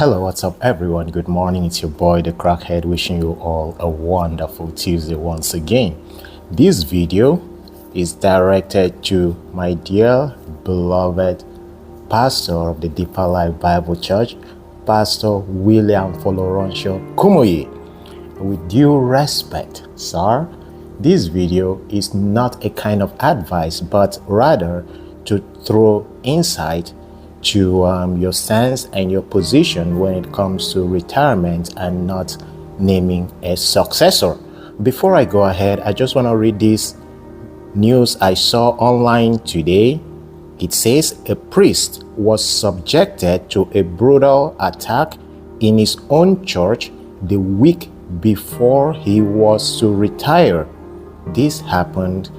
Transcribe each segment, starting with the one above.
Hello, what's up, everyone? Good morning. It's your boy, the Crackhead, wishing you all a wonderful Tuesday once again. This video is directed to my dear, beloved pastor of the Deeper Life Bible Church, Pastor William Kumuyi. With due respect, sir, this video is not a kind of advice, but rather to throw insight to your stance and your position when it comes to retirement and not naming a successor. Before I go ahead, I just want to read this news I saw online today. It says a priest was subjected to a brutal attack in his own church the week before he was to retire. This happened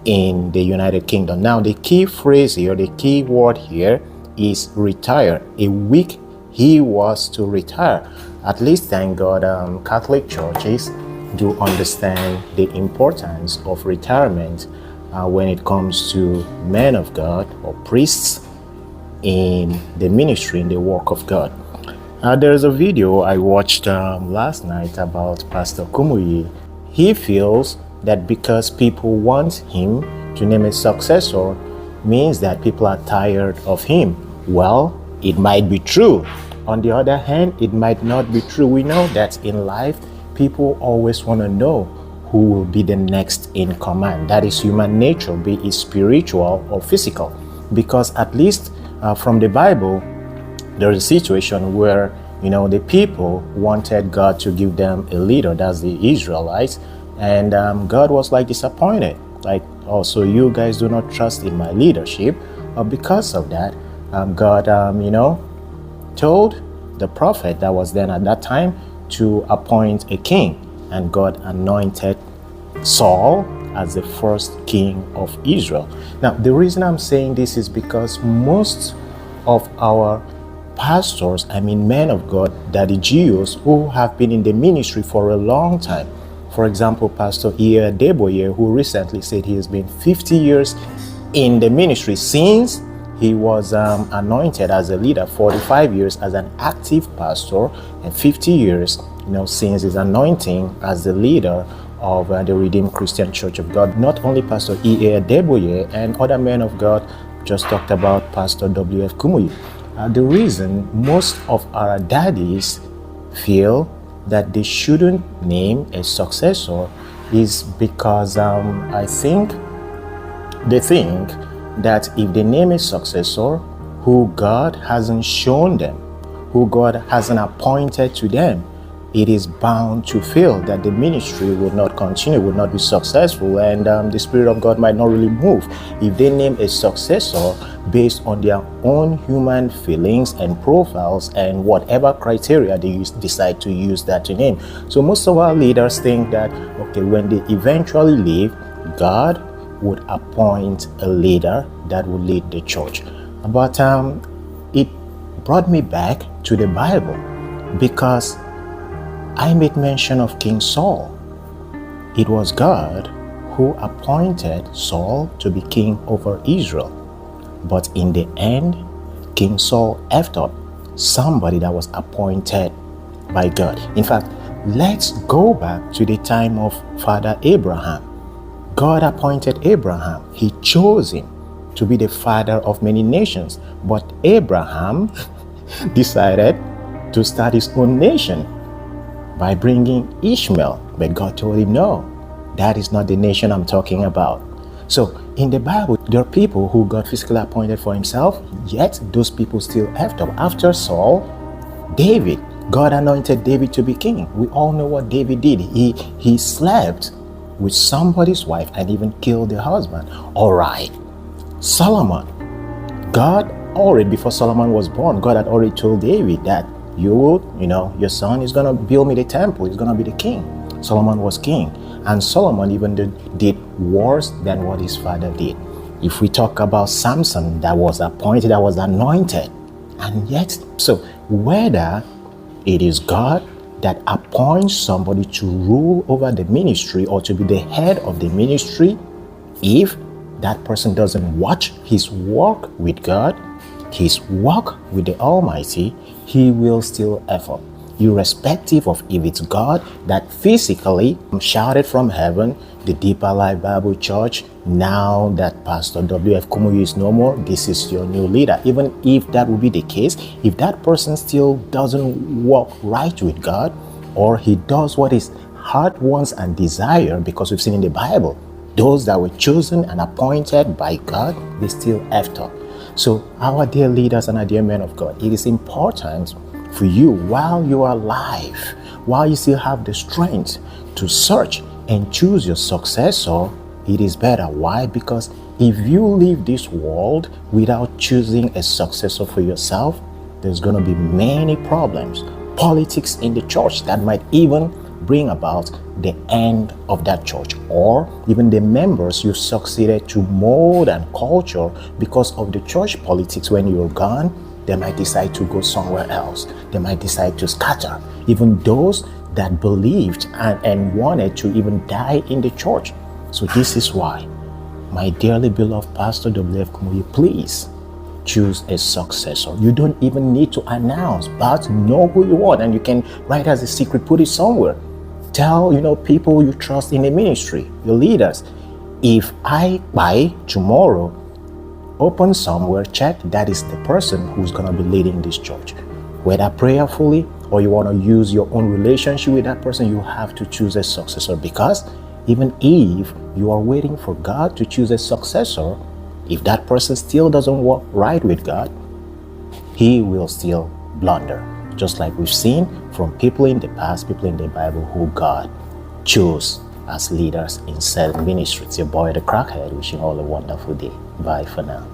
in the United Kingdom. Now, the key phrase here, the key word here is retire. A week he was to retire. At least, thank God, Catholic churches do understand the importance of retirement when it comes to men of God or priests in the ministry, in the work of God. There's a video I watched last night about Pastor Kumuyi. He feels that because people want him to name a successor means that people are tired of him. Well, it might be true. On the other hand, it might not be true. We know that in life, people always want to know who will be the next in command. That is human nature, be it spiritual or physical. Because at least from the Bible, there is a situation where, the people wanted God to give them a leader, that's the Israelites, and God was disappointed. Oh, so you guys do not trust in my leadership. Because of that, God, told the prophet that was then at that time to appoint a king. And God anointed Saul as the first king of Israel. Now, the reason I'm saying this is because most of our pastors, men of God, daddy Jews, who have been in the ministry for a long time. For example, Pastor Deboye, who recently said he has been 50 years in the ministry since he was anointed as a leader, 45 years as an active pastor, and 50 years, since his anointing as the leader of the Redeemed Christian Church of God. Not only Pastor Deboye and other men of God, just talked about Pastor W.F. Kumuyi. The reason most of our daddies feel that they shouldn't name a successor is because I think they think that if they name a successor who God hasn't shown them, who God hasn't appointed to them, it is bound to fail, that the ministry would not continue, would not be successful, and the Spirit of God might not really move. If they name a successor based on their own human feelings and profiles and whatever criteria they decide to use that to name. So most of our leaders think that, okay, when they eventually leave, God would appoint a leader that would lead the church. But it brought me back to the Bible, because I made mention of King Saul. It was God who appointed Saul to be king over Israel. But in the end, King Saul effed up somebody that was appointed by God. In fact, let's go back to the time of Father Abraham. God appointed Abraham. He chose him to be the father of many nations. But Abraham decided to start his own nation by bringing Ishmael. But God told him, no, that is not the nation I'm talking about. So in the Bible, there are people who God physically appointed for himself, yet those people still effed up. After Saul, David, God anointed David to be king. We all know what David did. He slept with somebody's wife and even killed the husband. All right. Solomon, God already, before Solomon was born, God had already told David that your son is going to build me the temple. He's going to be the king. Solomon was king. And Solomon even did worse than what his father did. If we talk about Samson, that was appointed, that was anointed. And yet, so whether it is God that appoints somebody to rule over the ministry or to be the head of the ministry, if that person doesn't watch his walk with God, his walk with the Almighty, he will still F up. Irrespective of if it's God that physically shouted from heaven, the Deeper Life Bible Church, now that Pastor W.F. Kumuyi is no more, this is your new leader. Even if that would be the case, if that person still doesn't walk right with God, or he does what his heart wants and desire, because we've seen in the Bible, those that were chosen and appointed by God, they still effed up. So our dear leaders and our dear men of God, it is important for you, while you are alive, while you still have the strength to search and choose your successor. It is better. Why? Because if you leave this world without choosing a successor for yourself, there's going to be many problems. Politics in the church that might even bring about the end of that church, or even the members you succeeded to mold and culture because of the church politics. When you're gone, they might decide to go somewhere else. They might decide to scatter. Even those that believed and wanted to even die in the church. So this is why, my dearly beloved Pastor W.F. Kumuyi, please choose a successor. You don't even need to announce, but know who you want, and you can write as a secret, put it somewhere. Tell people you trust in the ministry, your leaders. If I by tomorrow open somewhere, check that is the person who's going to be leading this church. Whether prayerfully or you want to use your own relationship with that person, you have to choose a successor. Because even if you are waiting for God to choose a successor, if that person still doesn't walk right with God, he will still blunder. Just like we've seen from people in the past, people in the Bible who God chose as leaders in certain ministries. Your boy, the Crackhead, wishing all a wonderful day. Bye for now.